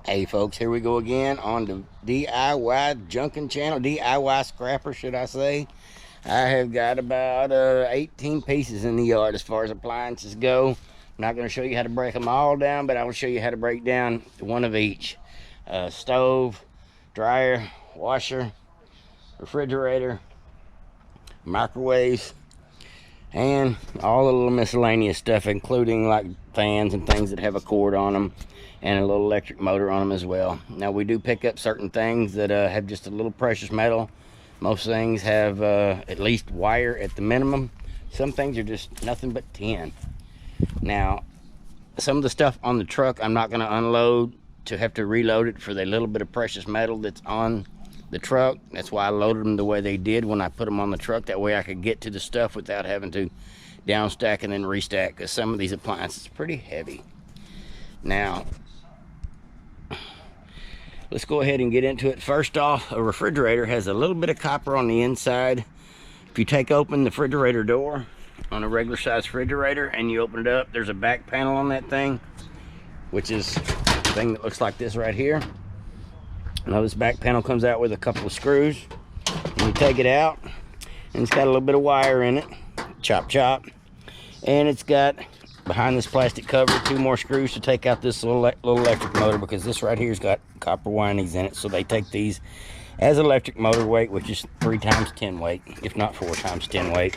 Hey folks, here we go again on the DIY Junkin channel, DIY Scrapper should I say. I have got about 18 pieces in the yard as far as appliances go. I'm not going to show you how to break them all down, but I will show you how to break down one of each. Stove, dryer, washer, refrigerator, microwaves, and all the little miscellaneous stuff, including like fans and things that have a cord on them and a little electric motor on them as well. Now we do pick up certain things that have just a little precious metal. Most things have at least wire at the minimum. Some things are just nothing but tin. Now some of the stuff on the truck I'm not going to unload to have to reload it for the little bit of precious metal that's on the truck. That's why I loaded them the way they did when I put them on the truck. That way I could get to the stuff without having to down stack and then restack, because some of these appliances are pretty heavy. Now let's go ahead and get into it. First off, a refrigerator has a little bit of copper on the inside. If you take open the refrigerator door on a regular size refrigerator and you open it up, there's a back panel on that thing, which is a thing that looks like this right here. Now this back panel comes out with a couple of screws, and you take it out and it's got a little bit of wire in it, chop, and it's got behind this plastic cover 2 more screws to take out this little electric motor, because this right here's got copper windings in it, so they take these as electric motor weight, which is 3 times 10 weight, if not 4 times 10 weight.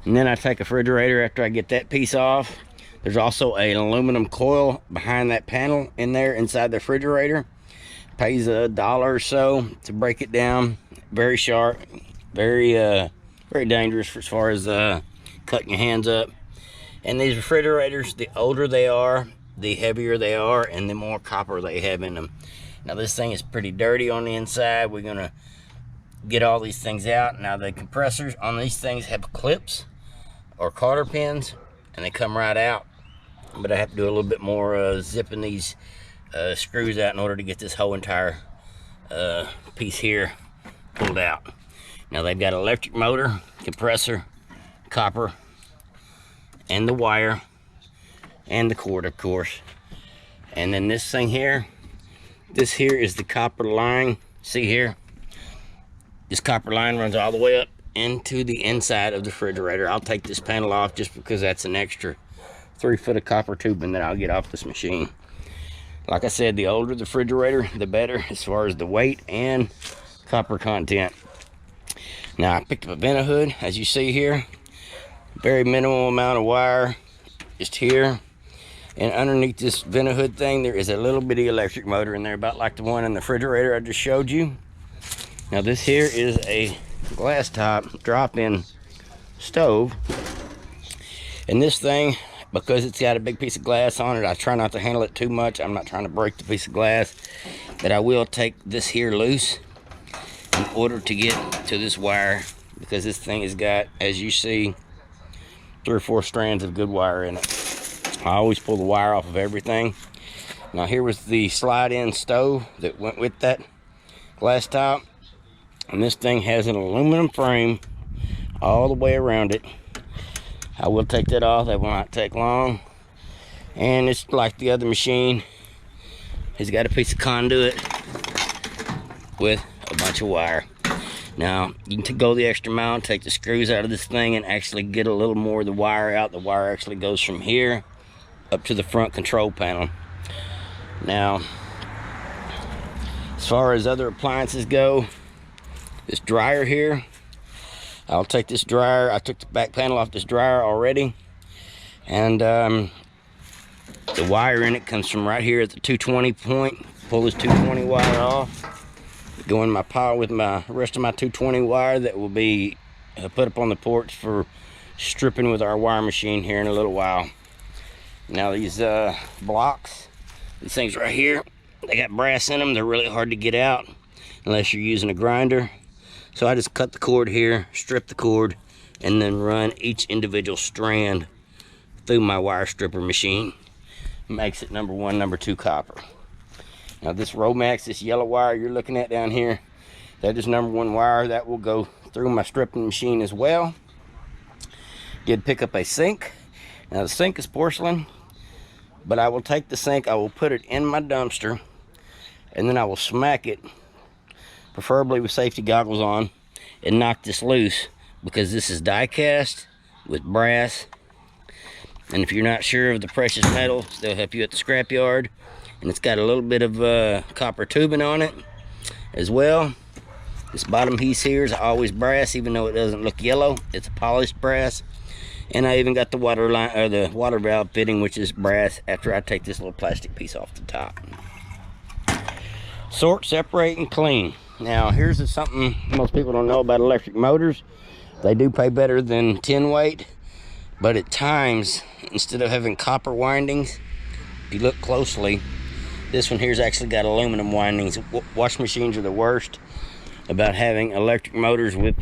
And then I take a refrigerator after I get that piece off. There's also an aluminum coil behind that panel in there inside the refrigerator. Pays $1 or so to break it down. Very sharp, very dangerous as far as cutting your hands up. And these refrigerators, the older they are, the heavier they are, and the more copper they have in them. Now this thing is pretty dirty on the inside. We're gonna get all these things out. Now the compressors on these things have clips or cotter pins, and they come right out. But I have to do a little bit more zipping these screws out in order to get this whole entire piece here pulled out. Now they've got electric motor, compressor, copper, and the wire, and the cord, of course. And then this thing here, this here is the copper line. See here? This copper line runs all the way up into the inside of the refrigerator. I'll take this panel off just because that's an extra 3 foot of copper tubing that I'll get off this machine. Like I said, the older the refrigerator, the better as far as the weight and copper content. Now I picked up a Vent-A-Hood, as you see here. Very minimal amount of wire just here. And underneath this Vent-A-Hood thing, there is a little bitty electric motor in there, about like the one in the refrigerator I just showed you. Now this here is a glass top drop-in stove. And this thing, because it's got a big piece of glass on it, I try not to handle it too much. I'm not trying to break the piece of glass, but I will take this here loose in order to get to this wire, because this thing has got, as you see, 3 or 4 strands of good wire in it. I always pull the wire off of everything. Now here was the slide-in stove that went with that glass top, and this thing has an aluminum frame all the way around it. I will take that off. That will not take long. And it's like the other machine. It's got a piece of conduit with a bunch of wire. Now you can go the extra mile and take the screws out of this thing and actually get a little more of the wire out. The wire actually goes from here up to the front control panel. Now as far as other appliances go, this dryer here, I'll take this dryer. I took the back panel off this dryer already, and the wire in it comes from right here at the 220 point. Pull this 220 wire off, go in my pile with my rest of my 220 wire that will be put up on the porch for stripping with our wire machine here in a little while. Now these blocks, these things right here, they got brass in them. They're really hard to get out unless you're using a grinder. So I just cut the cord here, strip the cord, and then run each individual strand through my wire stripper machine. Makes it number 1, number 2 copper. Now this Romex, this yellow wire you're looking at down here, that is number 1 wire. That will go through my stripping machine as well. Did pick up a sink. Now the sink is porcelain. But I will take the sink, I will put it in my dumpster, and then I will smack it, preferably with safety goggles on, and knock this loose, because this is die cast with brass. And if you're not sure of the precious metals, they'll help you at the scrapyard. And it's got a little bit of copper tubing on it as well. This bottom piece here is always brass, even though it doesn't look yellow. It's a polished brass. And I even got the water line, or the water valve fitting, which is brass, after I take this little plastic piece off the top. Sort, separate, and clean. Now, here's something most people don't know about electric motors. They do pay better than 10 weight, but at times, instead of having copper windings, if you look closely, this one here's actually got aluminum windings. Wash machines are the worst about having electric motors with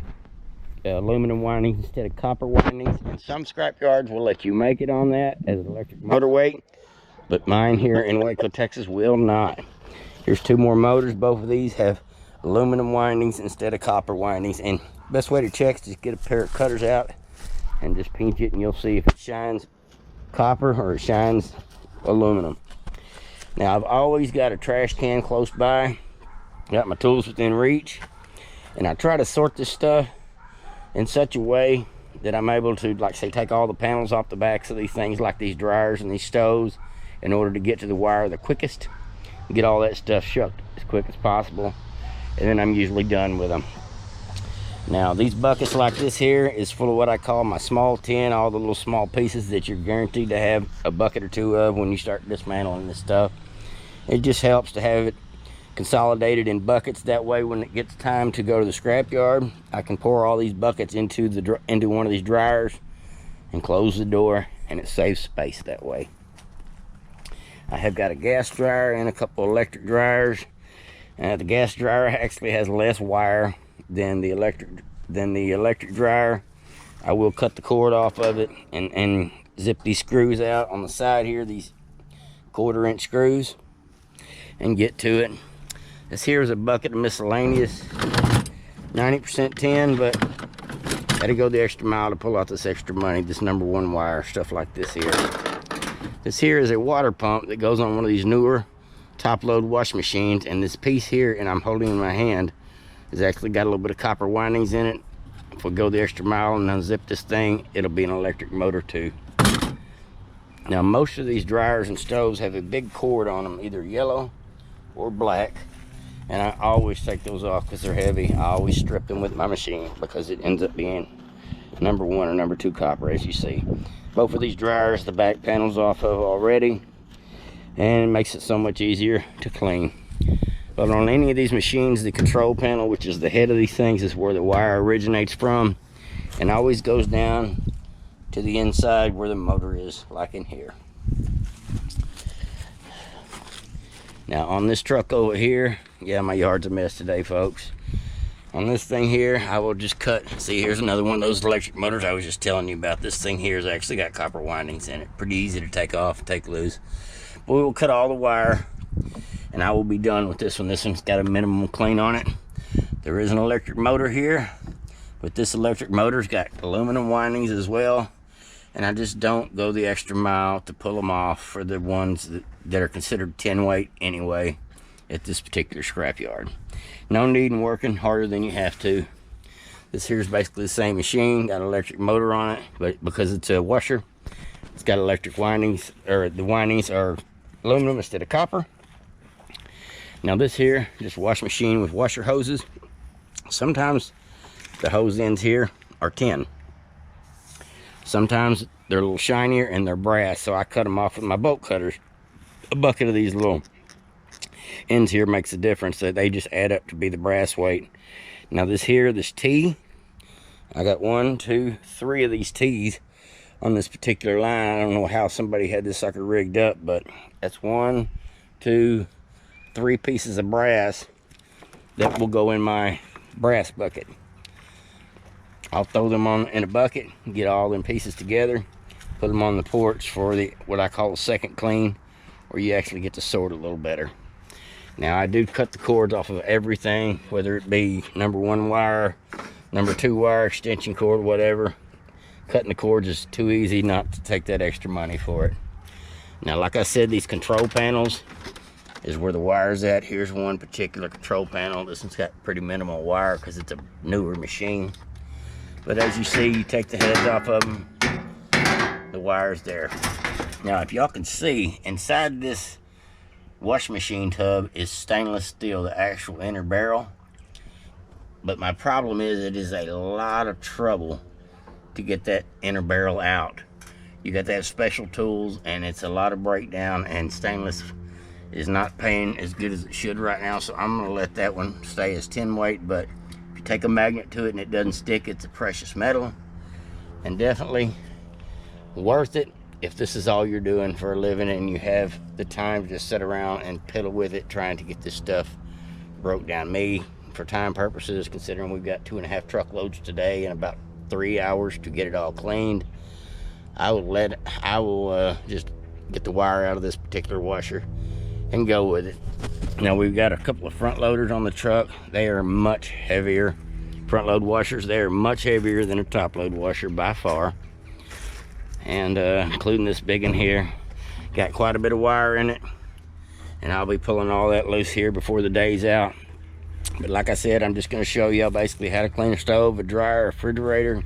aluminum windings instead of copper windings. And some scrap yards will let you make it on that as an electric motor weight, but mine here in Waco, Texas will not. Here's two more motors. Both of these have aluminum windings instead of copper windings. And best way to check is just get a pair of cutters out and just pinch it, and you'll see if it shines copper or it shines aluminum. Now, I've always got a trash can close by, got my tools within reach, and I try to sort this stuff in such a way that I'm able to, like say, take all the panels off the backs of these things, like these dryers and these stoves, in order to get to the wire the quickest, and get all that stuff shucked as quick as possible, and then I'm usually done with them. Now, these buckets like this here is full of what I call my small tin, all the little small pieces that you're guaranteed to have a bucket or two of when you start dismantling this stuff. It just helps to have it consolidated in buckets. That way, when it gets time to go to the scrap yard, I can pour all these buckets into one of these dryers and close the door, and it saves space that way. I have got a gas dryer and a couple electric dryers. The gas dryer actually has less wire than the electric dryer. I will cut the cord off of it and zip these screws out on the side here, these 1/4-inch screws, and get to it. This here is a bucket of miscellaneous, 90% tin, but had to go the extra mile to pull out this extra money, this #1 wire, stuff like this here. This here is a water pump that goes on one of these newer top-load wash machines, and this piece here, and I'm holding in my hand, has actually got a little bit of copper windings in it. If we go the extra mile and unzip this thing, it'll be an electric motor too. Now, most of these dryers and stoves have a big cord on them, either yellow or black. And I always take those off because they're heavy. I always strip them with my machine because it ends up being #1 or #2 copper, as you see. Both of these dryers, the back panel's off of already, and it makes it so much easier to clean. But on any of these machines, the control panel, which is the head of these things, is where the wire originates from, and always goes down to the inside where the motor is, like in here. Now, on this truck over here, yeah, my yard's a mess today, folks. On this thing here, I will just cut. See, here's another one of those electric motors I was just telling you about. This thing here has actually got copper windings in it. Pretty easy to take off and take loose. But we will cut all the wire, and I will be done with this one. This one's got a minimum clean on it. There is an electric motor here, but this electric motor's got aluminum windings as well. And I just don't go the extra mile to pull them off for the ones that are considered 10 weight anyway at this particular scrap yard. No need in working harder than you have to. This here is basically the same machine, got an electric motor on it, but because it's a washer, it's got electric windings, or the windings are aluminum instead of copper. Now this here, just a wash machine with washer hoses. Sometimes the hose ends here are tin. Sometimes they're a little shinier and they're brass, so I cut them off with my bolt cutters. A bucket of these little ends here makes a difference, that they just add up to be the brass weight. Now this here, this T, I got 1, 2, 3 of these T's on this particular line. I don't know how somebody had this sucker rigged up, but that's 1, 2, 3 pieces of brass that will go in my brass bucket. I'll throw them on in a bucket, get all them pieces together, put them on the porch for the what I call a second clean, where you actually get to sort a little better. Now, I do cut the cords off of everything, whether it be #1 wire, #2 wire, extension cord, whatever. Cutting the cords is too easy not to take that extra money for it. Now, like I said, these control panels is where the wire's at. Here's one particular control panel. This one's got pretty minimal wire because it's a newer machine. But as you see, you take the heads off of them, the wire's there. Now, if y'all can see, inside this wash machine tub is stainless steel, the actual inner barrel. But my problem is it is a lot of trouble to get that inner barrel out. You got to have special tools, and it's a lot of breakdown, and stainless is not paying as good as it should right now, so I'm gonna let that one stay as 10 weight. But if you take a magnet to it and it doesn't stick, it's a precious metal, and definitely worth it if this is all you're doing for a living and you have the time to just sit around and piddle with it trying to get this stuff broke down. Me, for time purposes, considering we've got 2.5 truckloads today and about 3 hours to get it all cleaned, I will just get the wire out of this particular washer and go with it. Now, we've got a couple of front loaders on the truck. They are much heavier. Front load washers, they are much heavier than a top load washer by far. And including this big one here, got quite a bit of wire in it, and I'll be pulling all that loose here before the day's out. But like I said, I'm just going to show y'all basically how to clean a stove, a dryer, a refrigerator,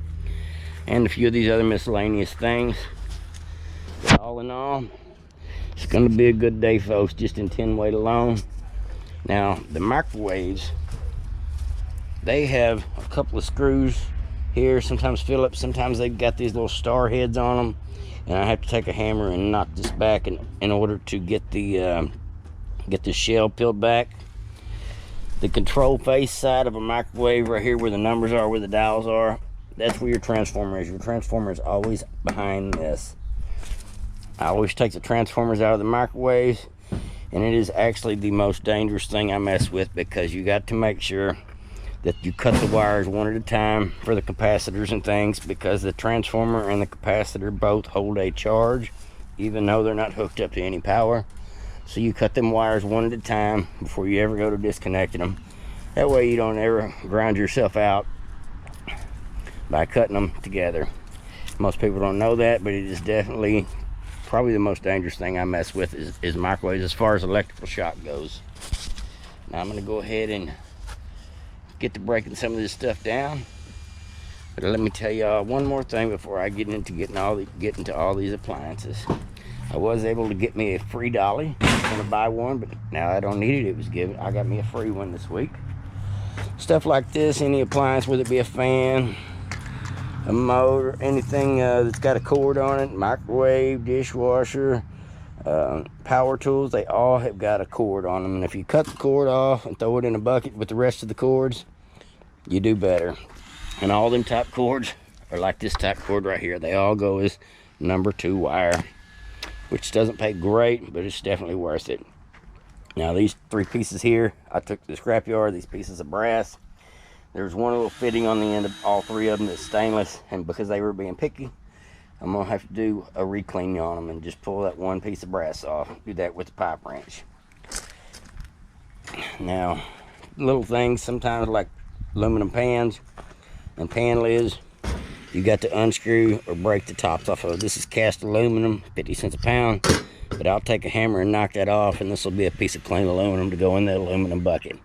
and a few of these other miscellaneous things. But all in all, it's going to be a good day, folks, just in 10 weight alone. Now, the microwaves, they have a couple of screws here, sometimes Phillips, sometimes they've got these little star heads on them, and I have to take a hammer and knock this back in order to get the shell peeled back. The control face side of a microwave, right here where the numbers are, where the dials are, that's where your transformer is. Your transformer is always behind this. I always take the transformers out of the microwaves, and it is actually the most dangerous thing I mess with, because you got to make sure that you cut the wires one at a time for the capacitors and things, because the transformer and the capacitor both hold a charge even though they're not hooked up to any power. So you cut them wires one at a time before you ever go to disconnecting them. That way you don't ever grind yourself out by cutting them together. Most people don't know that, but it is definitely probably the most dangerous thing I mess with is microwaves as far as electrical shock goes. Now I'm going to go ahead and get to breaking some of this stuff down. But let me tell y'all one more thing before I get into all these appliances. I was able to get me a free dolly. I was going to buy one, but now I don't need it. It was given. I got me a free one this week. Stuff like this, any appliance, whether it be a fan, a motor, anything that's got a cord on it, microwave, dishwasher, power tools, they all have got a cord on them. And if you cut the cord off and throw it in a bucket with the rest of the cords, you do better. And all them type cords are like this type cord right here. They all go as number 2 wire, which doesn't pay great, but it's definitely worth it. Now, these 3 pieces here, I took to the scrapyard, these pieces of brass. There's one little fitting on the end of all 3 of them that's stainless, and because they were being picky, I'm gonna have to do a re-clean on them and just pull that one piece of brass off. Do that with the pipe wrench. Now, little things, sometimes like aluminum pans and pan lids, you got to unscrew or break the tops off of. This is cast aluminum, 50 cents a pound, but I'll take a hammer and knock that off, and this will be a piece of clean aluminum to go in the aluminum bucket.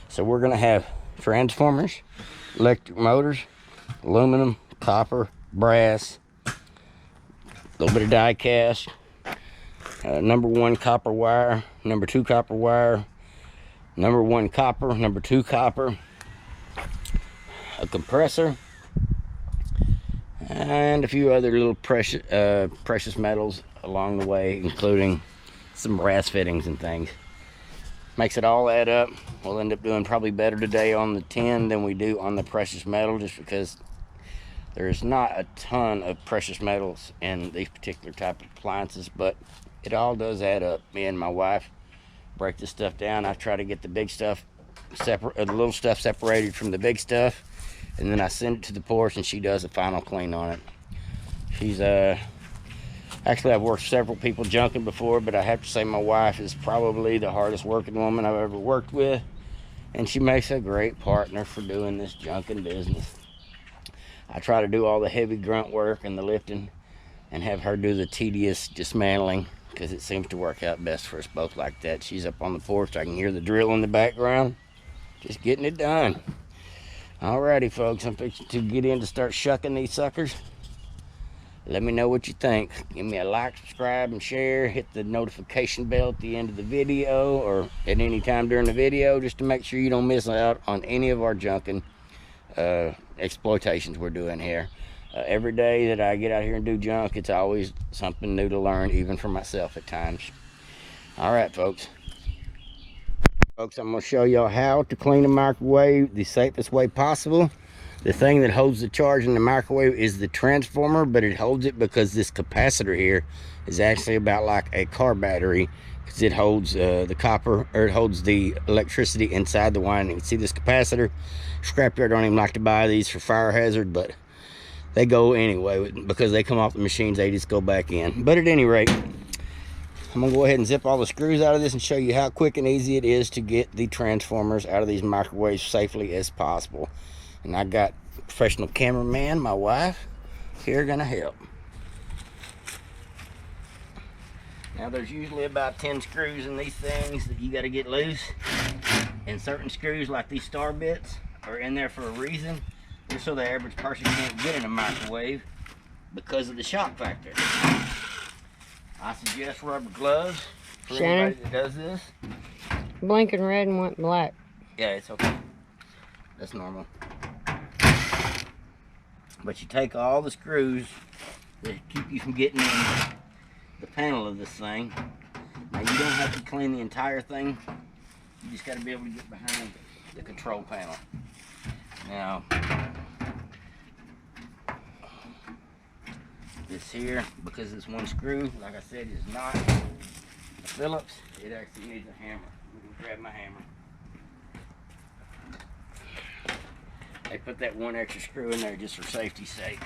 So we're gonna have transformers, electric motors, aluminum, copper, brass, a little bit of die cast, number 1 copper wire, number 2 copper wire, number 1 copper, number 2 copper, a compressor, and a few other little precious metals along the way, including some brass fittings and things. Makes it all add up. We'll end up doing probably better today on the tin than we do on the precious metal, just because there's not a ton of precious metals in these particular type of appliances, but it all does add up. Me and my wife break this stuff down. I try to get the big stuff separate, the little stuff separated from the big stuff, and then I send it to the porch, and she does a final clean on it. She's actually, I've worked several people junking before, but I have to say my wife is probably the hardest working woman I've ever worked with, and she makes a great partner for doing this junking business. I try to do all the heavy grunt work and the lifting, and have her do the tedious dismantling, because it seems to work out best for us both like that. She's up on the porch. I can hear the drill in the background. Just getting it done. Alrighty, folks. I'm fixing to get in to start shucking these suckers. Let me know what you think. Give me a like, subscribe, and share. Hit the notification bell at the end of the video or at any time during the video, just to make sure you don't miss out on any of our junking exploitations we're doing here. Every day that I get out here and do junk, it's always something new to learn, even for myself at times. All right, folks. Folks, I'm going to show y'all how to clean a microwave the safest way possible. The thing that holds the charge in the microwave is the transformer, but it holds it because this capacitor here is actually about like a car battery, because it holds the copper, or it holds the electricity inside the winding. See this capacitor? Scrapyard don't even like to buy these for fire hazard, but they go anyway because they come off the machines. They just go back in. But at any rate, I'm gonna go ahead and zip all the screws out of this and show you how quick and easy it is to get the transformers out of these microwaves safely as possible. And I got professional cameraman, my wife, here gonna help. Now there's usually about 10 screws in these things that you gotta get loose. And certain screws, like these star bits, are in there for a reason. Just so the average person can't get in a microwave because of the shock factor. I suggest rubber gloves for anybody that does this. Blinking red and went black. Yeah, it's okay. That's normal. But you take all the screws that keep you from getting in the panel of this thing. Now you don't have to clean the entire thing. You just got to be able to get behind the control panel. Now, this here, because it's one screw, like I said, is not a Phillips. It actually needs a hammer. We can grab my hammer. They put that one extra screw in there just for safety's sake.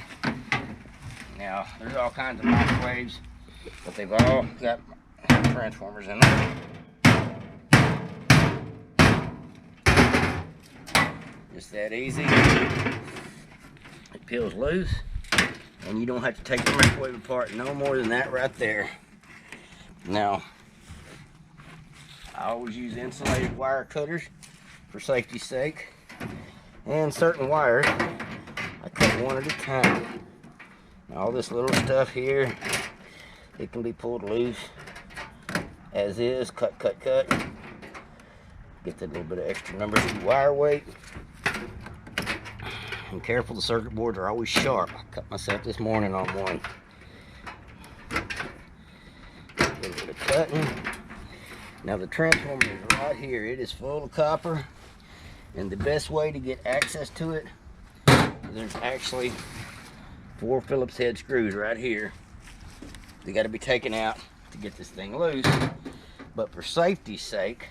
Now, there's all kinds of microwaves, but they've all got transformers in them. Just that easy. It peels loose, and you don't have to take the microwave apart no more than that right there. Now, I always use insulated wire cutters for safety's sake. And certain wires, I cut one at a time. Now, all this little stuff here, it can be pulled loose as is. Cut, cut, cut. Get that little bit of extra number 2 wire weight. And careful, the circuit boards are always sharp. I cut myself this morning on one. A little bit of cutting. Now the transformer is right here. It is full of copper. And the best way to get access to it, there's actually 4 Phillips head screws right here. They got to be taken out to get this thing loose. But for safety's sake,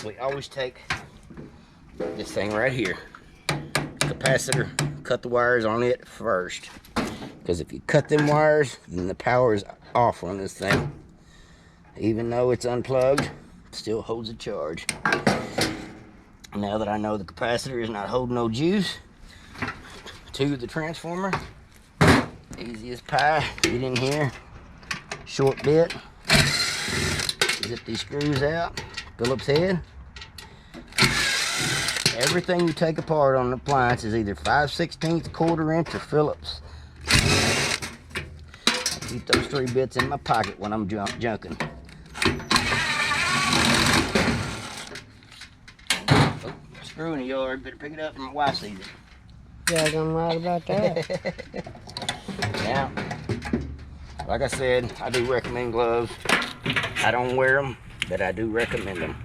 we always take this thing right here, capacitor, cut the wires on it first. Because if you cut them wires, then the power is off on this thing. Even though it's unplugged, still holds a charge. Now that I know the capacitor is not holding no juice to the transformer, easy as pie. Get in here, short bit, zip these screws out, Phillips head. Everything you take apart on an appliance is either 5/16, quarter inch, or Phillips. I keep those 3 bits in my pocket when I'm junking. Screw in the yard, better pick it up and my wife sees it. Yeah, I'm right about that. Now, like I said, I do recommend gloves. I don't wear them, but I do recommend them.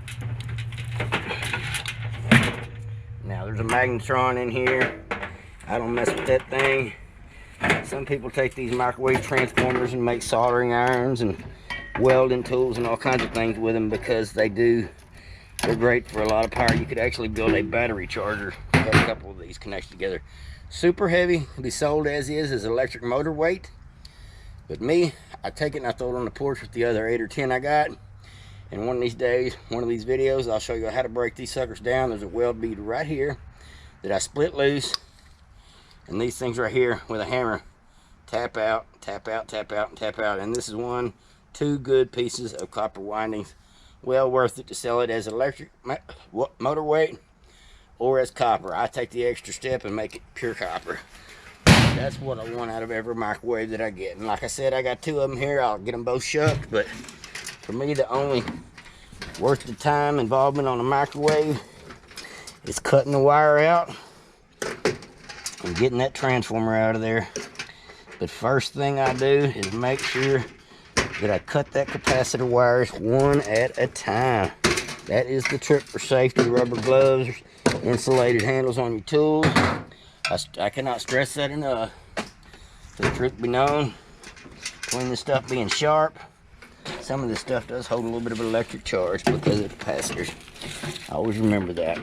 Now, there's a magnetron in here. I don't mess with that thing. Some people take these microwave transformers and make soldering irons and welding tools and all kinds of things with them because they're great for a lot of power. You could actually build a battery charger. I have a couple of these connected together. Super heavy, can be sold as electric motor weight. But me, I take it and I throw it on the porch with the other 8 or 10 I got. And one of these days, one of these videos, I'll show you how to break these suckers down. There's a weld bead right here that I split loose. And these things right here with a hammer tap out, tap out, tap out, and tap out. And this is two good pieces of copper windings. Well worth it to sell it as electric motor weight or as copper. I take the extra step and make it pure copper. That's what I want out of every microwave that I get. And like I said, I got two of them here. I'll get them both shucked, but for me, the only worth the time involvement on a microwave is cutting the wire out and getting that transformer out of there. But first thing I do is make sure that I cut that capacitor wires one at a time. That is the trick for safety. Rubber gloves, insulated handles on your tools. I cannot stress that enough. For the truth be known, between this stuff being sharp, some of this stuff does hold a little bit of electric charge because of the capacitors. I always remember that.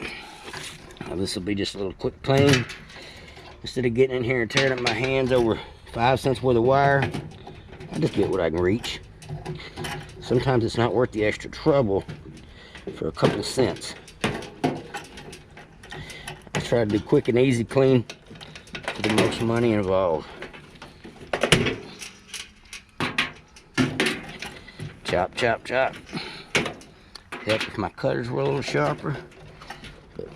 Now this will be just a little quick clean. Instead of getting in here and tearing up my hands over 5 cents worth of wire, I just get what I can reach. Sometimes it's not worth the extra trouble for a couple of cents. I try to do quick and easy clean for the most money involved. Chop, chop, chop. Heck, if my cutters were a little sharper. But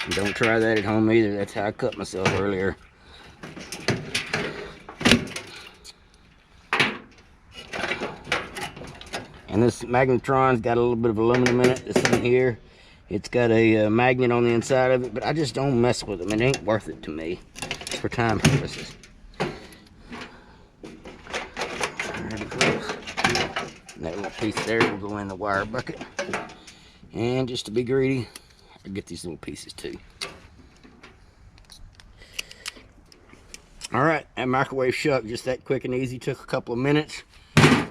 don't try that at home either. That's how I cut myself earlier. And this magnetron's got a little bit of aluminum in it. This thing here, it's got a magnet on the inside of it, but I just don't mess with them. It ain't worth it to me for time purposes. And that little piece there will go in the wire bucket. And just to be greedy, I get these little pieces too. All right, that microwave shuck, just that quick and easy, took a couple of minutes.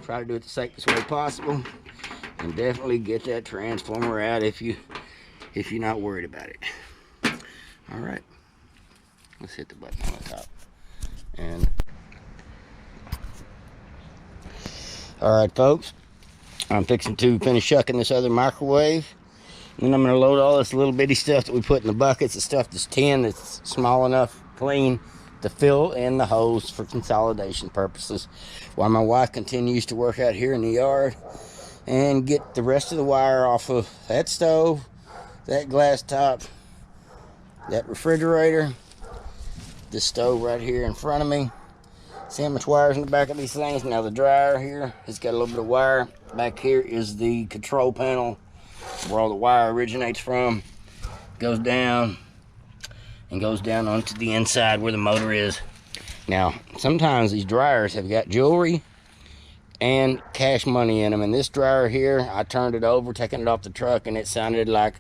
Try to do it the safest way possible, and definitely get that transformer out if you're not worried about it. All right, let's hit the button on the top. And all right, folks, I'm fixing to finish shucking this other microwave. And then I'm going to load all this little bitty stuff that we put in the buckets, the stuff that's tin, that's small enough, clean, to fill in the hose for consolidation purposes, while my wife continues to work out here in the yard and get the rest of the wire off of that stove, that glass top, that refrigerator, this stove right here in front of me. See how much wire's in the back of these things? Now the dryer here has got a little bit of wire. Back here is the control panel where all the wire originates from. Goes down and goes down onto the inside where the motor is. Now, sometimes these dryers have got jewelry and cash money in them. And this dryer here, I turned it over, taking it off the truck, and it sounded like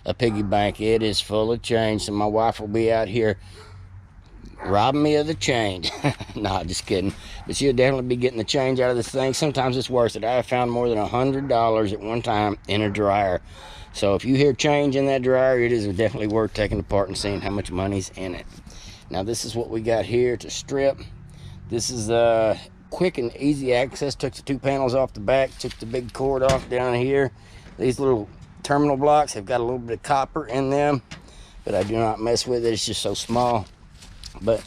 a piggy bank. It is full of change, so my wife will be out here robbing me of the change. Nah, just kidding. But she'll definitely be getting the change out of this thing. Sometimes it's worth it. I have found more than $100 at one time in a dryer. So if you hear change in that dryer, it is definitely worth taking apart and seeing how much money's in it. Now this is what we got here to strip. This is quick and easy access. Took the two panels off the back, took the big cord off down here. These little terminal blocks have got a little bit of copper in them, but I do not mess with it. It's just so small. But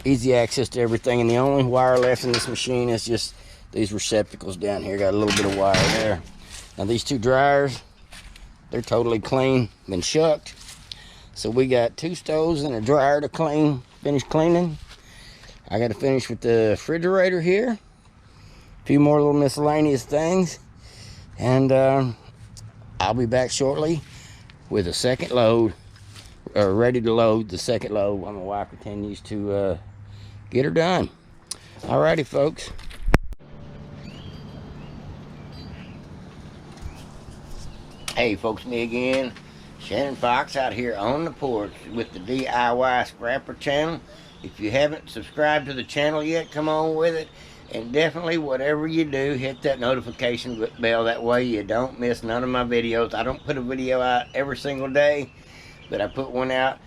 easy access to everything, and the only wire left in this machine is just these receptacles down here. Got a little bit of wire there. Now these two dryers, they're totally clean, been shucked. So we got two stoves and a dryer to finish cleaning. I got to finish with the refrigerator here. A few more little miscellaneous things, and I'll be back shortly with a second load, or ready to load the second load while my wife continues to get her done. Alrighty, folks. Hey folks, me again, Shannon Fox, out here on the porch with the DIY Scrapper channel. If you haven't subscribed to the channel yet, come on with it. And definitely, whatever you do, hit that notification bell. That way you don't miss none of my videos. I don't put a video out every single day, but I put one out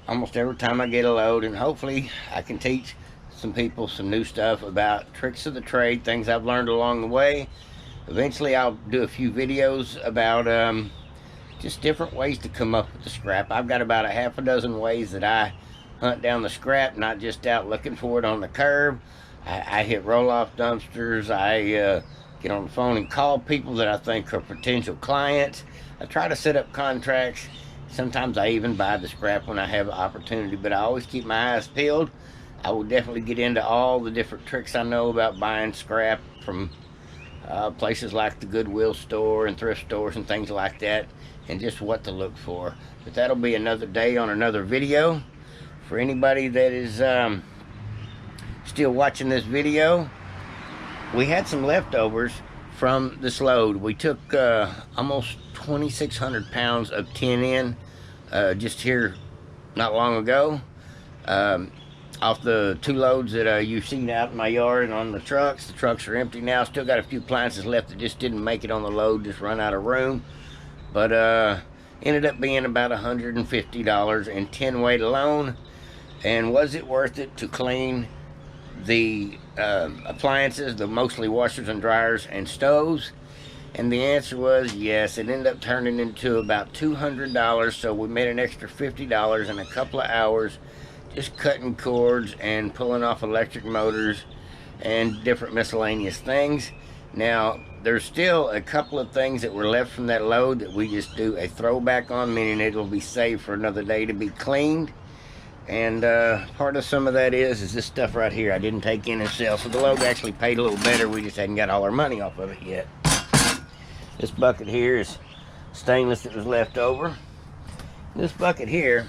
almost every time I get a load. And hopefully I can teach some people some new stuff about tricks of the trade, things I've learned along the way. Eventually I'll do a few videos about just different ways to come up with the scrap. I've got about a half a dozen ways that I hunt down the scrap, not just out looking for it on the curb. I hit roll-off dumpsters. I get on the phone and call people that I think are potential clients. I try to set up contracts. Sometimes I even buy the scrap when I have an opportunity, but I always keep my eyes peeled. I will definitely get into all the different tricks I know about buying scrap from places like the Goodwill store and thrift stores and things like that, and just what to look for. But that'll be another day on another video. For anybody that is still watching this video, we had some leftovers from this load. We took almost 2,600 pounds of tin in just here not long ago, off the 2 loads that you've seen out in my yard and on the trucks. The trucks are empty now. Still got a few appliances left that just didn't make it on the load, just run out of room. But ended up being about $150 in tin weight alone. And was it worth it to clean the appliances, the mostly washers and dryers and stoves? And the answer was yes. It ended up turning into about $200, so we made an extra $50 in a couple of hours just cutting cords and pulling off electric motors and different miscellaneous things. Now, there's still a couple of things that were left from that load that we just do a throwback on, meaning it'll be saved for another day to be cleaned. And part of some of that is this stuff right here I didn't take in and sell, so the load actually paid a little better. We just hadn't got all our money off of it yet. This bucket here is stainless that was left over. This bucket here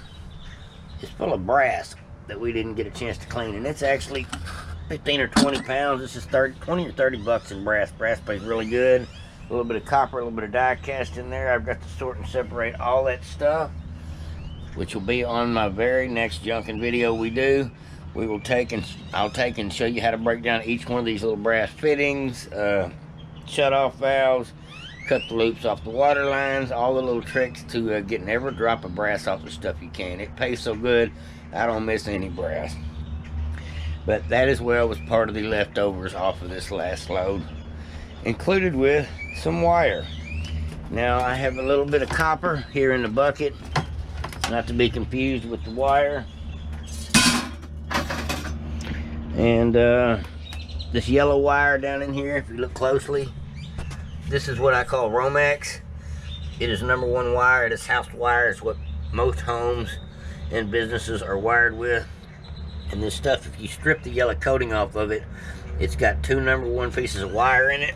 is full of brass that we didn't get a chance to clean, and it's actually 15 or 20 pounds. This is 20 or 30 bucks in brass. Brass pays really good. A little bit of copper, a little bit of die cast in there. I've got to sort and separate all that stuff, which will be on my very next junking video we do. We will I'll take and show you how to break down each one of these little brass fittings, shut-off valves, cut the loops off the water lines, all the little tricks to getting every drop of brass off the stuff you can. It pays so good, I don't miss any brass. But that as well was part of the leftovers off of this last load, included with some wire. Now I have a little bit of copper here in the bucket, not to be confused with the wire. And this yellow wire down in here, if you look closely, this is what I call Romex. It is #1 wire. It is house wire. It's what most homes and businesses are wired with. And this stuff, if you strip the yellow coating off of it, it's got 2 #1 pieces of wire in it.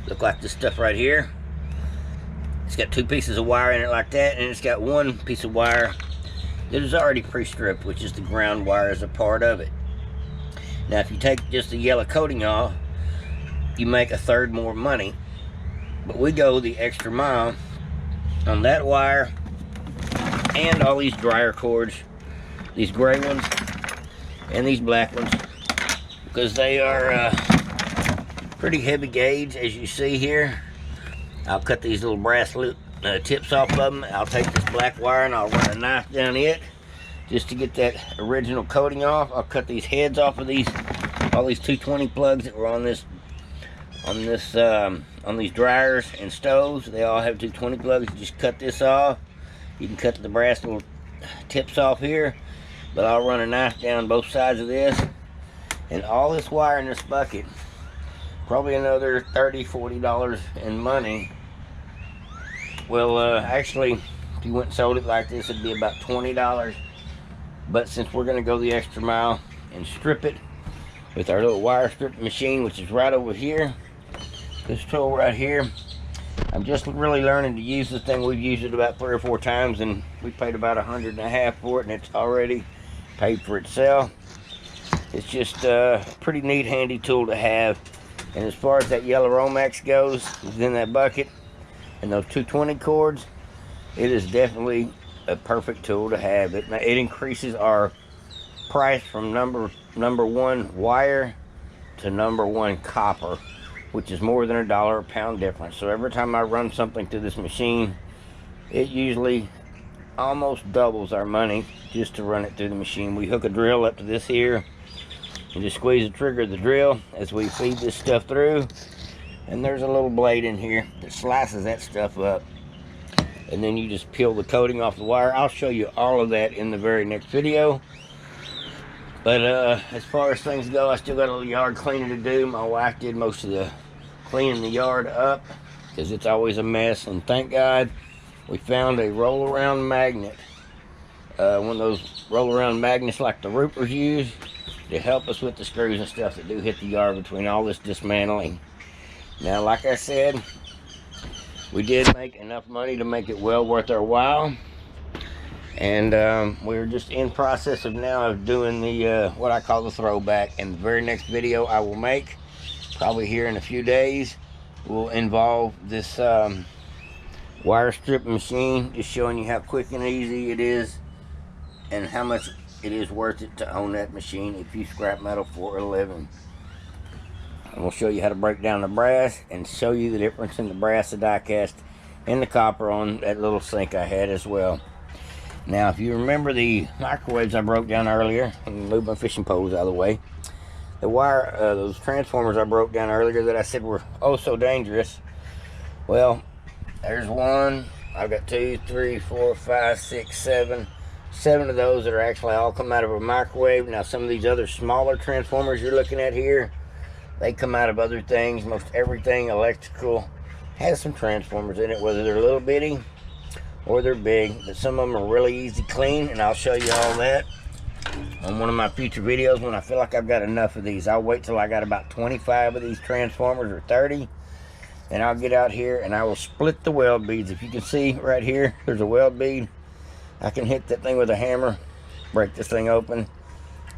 Look like this stuff right here. It's got 2 pieces of wire in it like that, and it's got 1 piece of wire that is already pre-stripped, which is the ground wire as a part of it. Now, if you take just the yellow coating off, you make 1/3 more money. But we go the extra mile on that wire and all these dryer cords, these gray ones and these black ones, because they are pretty heavy gauge, as you see here. I'll cut these little brass tips off of them. I'll take this black wire and I'll run a knife down it just to get that original coating off. I'll cut these heads off of all these 220 plugs that were on these dryers and stoves. They all have 220 plugs. You just cut this off. You can cut the brass little tips off here, but I'll run a knife down both sides of this. And all this wire in this bucket, probably another $30, $40 in money. Well, actually, if you went and sold it like this, it'd be about $20. But since we're gonna go the extra mile and strip it with our little wire stripping machine, which is right over here, this tool right here, I'm just really learning to use this thing. We've used it about 3 or 4 times, and we paid about $150 for it, and it's already paid for itself. It's just a pretty neat, handy tool to have. And as far as that yellow Romex goes, within that bucket, and those 220 cords, it is definitely a perfect tool to have. It increases our price from number 1 wire to #1 copper, which is more than $1 a pound difference. So every time I run something through this machine, it usually almost doubles our money just to run it through the machine. We hook a drill up to this here and just squeeze the trigger of the drill as we feed this stuff through. And there's a little blade in here that slices that stuff up. and then you just peel the coating off the wire. I'll show you all of that in the very next video. But as far as things go, I still got a little yard cleaning to do. My wife did most of the cleaning the yard up because it's always a mess, and thank God we found a roll around magnet, one of those roll around magnets like the roopers use to help us with the screws and stuff that do hit the yard between all this dismantling. Now, like I said, we did make enough money to make it well worth our while, and we're just in process of now of doing the what I call the throwback. And the very next video I will make, probably here in a few days, will involve this wire strip machine, just showing you how quick and easy it is and how much it is worth it to own that machine if you scrap metal for a living. And we'll show you how to break down the brass and show you the difference in the brass, the die cast, and the copper on that little sink I had as well. Now, if you remember the microwaves I broke down earlier, and move my fishing poles out of the way, the wire, those transformers I broke down earlier that I said were oh so dangerous, well, there's one. I've got 2, 3, 4, 5, 6, 7 of those that are actually all come out of a microwave. Now, some of these other smaller transformers you're looking at here, they come out of other things. Most everything electrical has some transformers in it, whether they're little bitty or they're big. But some of them are really easy clean, and I'll show you all that on one of my future videos when I feel like I've got enough of these. I'll wait till I got about 25 of these transformers, or 30, and I'll get out here and I will split the weld beads. If you can see right here, there's a weld bead. I can hit that thing with a hammer, break this thing open,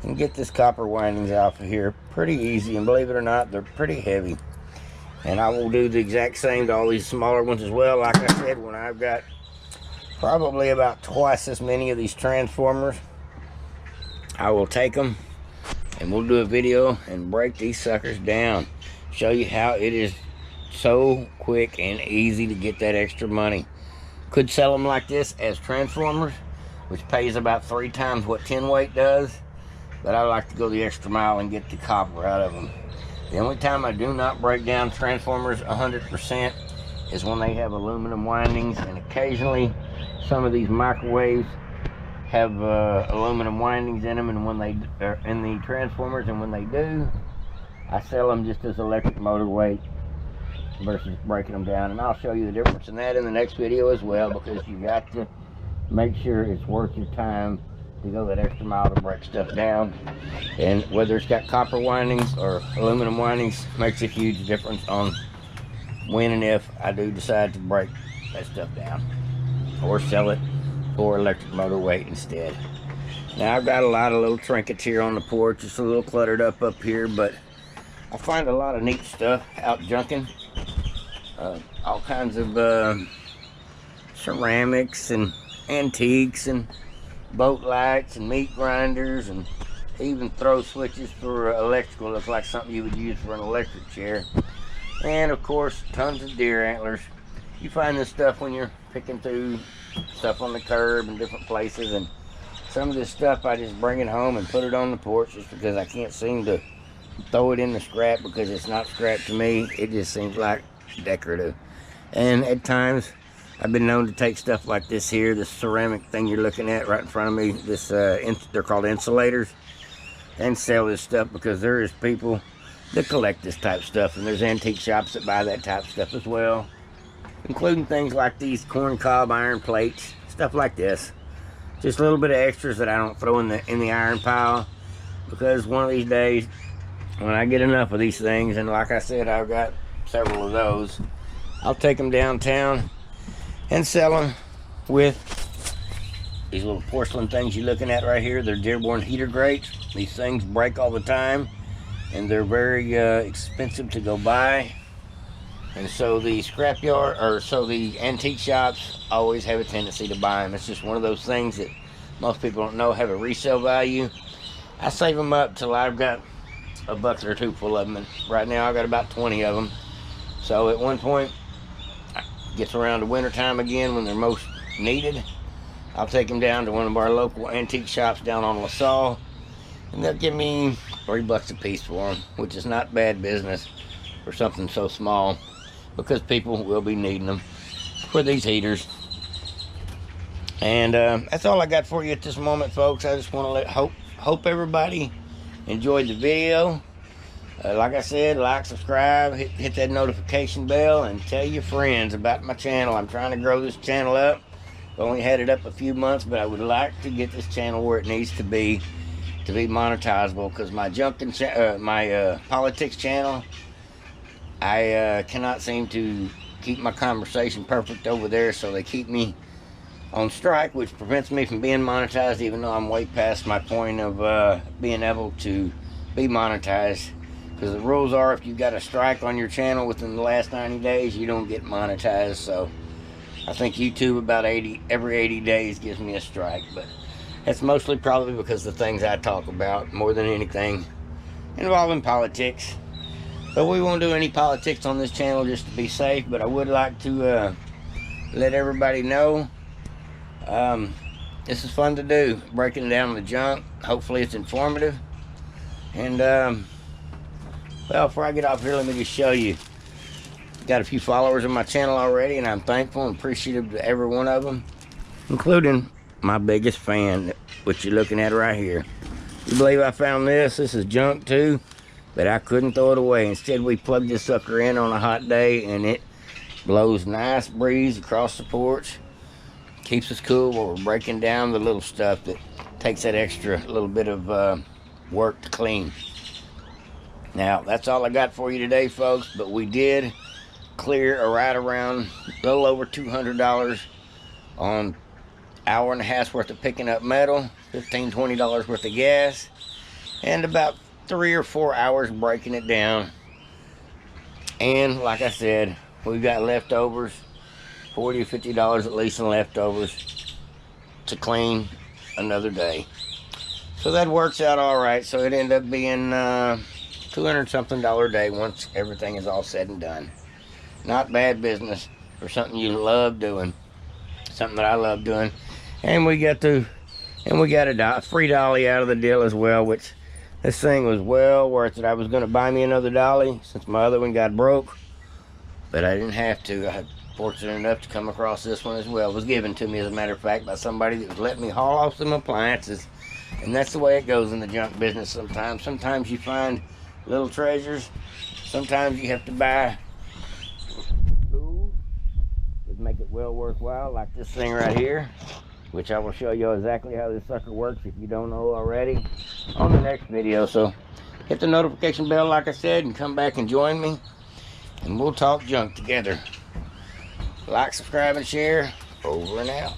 and get this copper windings off of here pretty easy. And believe it or not, they're pretty heavy. And I will do the exact same to all these smaller ones as well. Like I said, when I've got probably about twice as many of these transformers, I will take them and we'll do a video and break these suckers down, show you how it is so quick and easy to get that extra money. Could sell them like this as transformers, which pays about 3 times what 10 weight does, but I like to go the extra mile and get the copper out of them. The only time I do not break down transformers 100% is when they have aluminum windings, and occasionally some of these microwaves have aluminum windings in them, and when they are in the transformers, and when they do, I sell them just as electric motor weight versus breaking them down. And I'll show you the difference in that in the next video as well, because you got to make sure it's worth your time to go that extra mile to break stuff down. And whether it's got copper windings or aluminum windings makes a huge difference on when and if I do decide to break that stuff down or sell it for electric motor weight instead. Now, I've got a lot of little trinkets here on the porch. It's a little cluttered up here, but I find a lot of neat stuff out junking. All kinds of ceramics and antiques and boat lights and meat grinders, and even throw switches for electrical. Looks like something you would use for an electric chair. And of course, tons of deer antlers. You find this stuff when you're picking through stuff on the curb and different places, and some of this stuff I just bring it home and put it on the porch just because I can't seem to throw it in the scrap, because it's not scrap to me. It just seems like decorative. And at times I've been known to take stuff like this here, this ceramic thing you're looking at right in front of me, this they're called insulators, and sell this stuff, because there is people that collect this type of stuff, and there's antique shops that buy that type of stuff as well, including things like these corn cob iron plates, stuff like this. Just a little bit of extras that I don't throw in the iron pile, because one of these days when I get enough of these things, and like I said, I've got several of those, I'll take them downtown and sell them with these little porcelain things you're looking at right here. They're Dearborn heater grates. These things break all the time, and they're very expensive to go buy. And so the scrapyard, or so the antique shops, always have a tendency to buy them. It's just one of those things that most people don't know have a resale value. I save them up till I've got a bucket or two full of them, and right now I've got about 20 of them. So at one point, it gets around to winter time again when they're most needed, I'll take them down to one of our local antique shops down on LaSalle, and they'll give me $3 a piece for them, which is not bad business for something so small, because people will be needing them for these heaters. And that's all I got for you at this moment, folks. I just want to hope everybody enjoyed the video. Like I said, like, subscribe, hit that notification bell, and tell your friends about my channel. I'm trying to grow this channel up. I've only had it up a few months, but I would like to get this channel where it needs to be monetizable, because my politics channel, I cannot seem to keep my conversation perfect over there, so they keep me on strike, which prevents me from being monetized, even though I'm way past my point of being able to be monetized. Because the rules are, if you've got a strike on your channel within the last 90 days, you don't get monetized. So I think YouTube about every 80 days gives me a strike, but that's mostly probably because the things I talk about more than anything involving politics. But we won't do any politics on this channel just to be safe. But I would like to let everybody know this is fun to do, breaking down the junk. Hopefully it's informative. And well, before I get off here, let me just show you. Got a few followers on my channel already, and I'm thankful and appreciative to every one of them, including my biggest fan, which you're looking at right here. You believe I found this? This is junk too, but I couldn't throw it away. Instead, we plugged this sucker in on a hot day, and it blows nice breeze across the porch. Keeps us cool while we're breaking down the little stuff that takes that extra little bit of work to clean. Now, that's all I got for you today, folks, but we did clear right around a little over $200 on hour and a half's worth of picking up metal, $15–20 worth of gas, and about 3 or 4 hours breaking it down. And like I said, we've got leftovers, $40 or $50 at least in leftovers to clean another day. So that works out all right. So it ended up being $200-something a day once everything is all said and done. Not bad business for something you love doing, something that I love doing. And we got a free dolly out of the deal as well, which this thing was well worth it. I was going to buy me another dolly since my other one got broke, but I didn't have to. I was fortunate enough to come across this one as well. It was given to me, as a matter of fact, by somebody that was letting me haul off some appliances. And that's the way it goes in the junk business sometimes. Sometimes you find little treasures. Sometimes you have to buy tools that make it well worthwhile, like this thing right here, which I will show you exactly how this sucker works if you don't know already on the next video. So hit the notification bell, like I said, and come back and join me, and we'll talk junk together. Like, subscribe, and share. Over and out.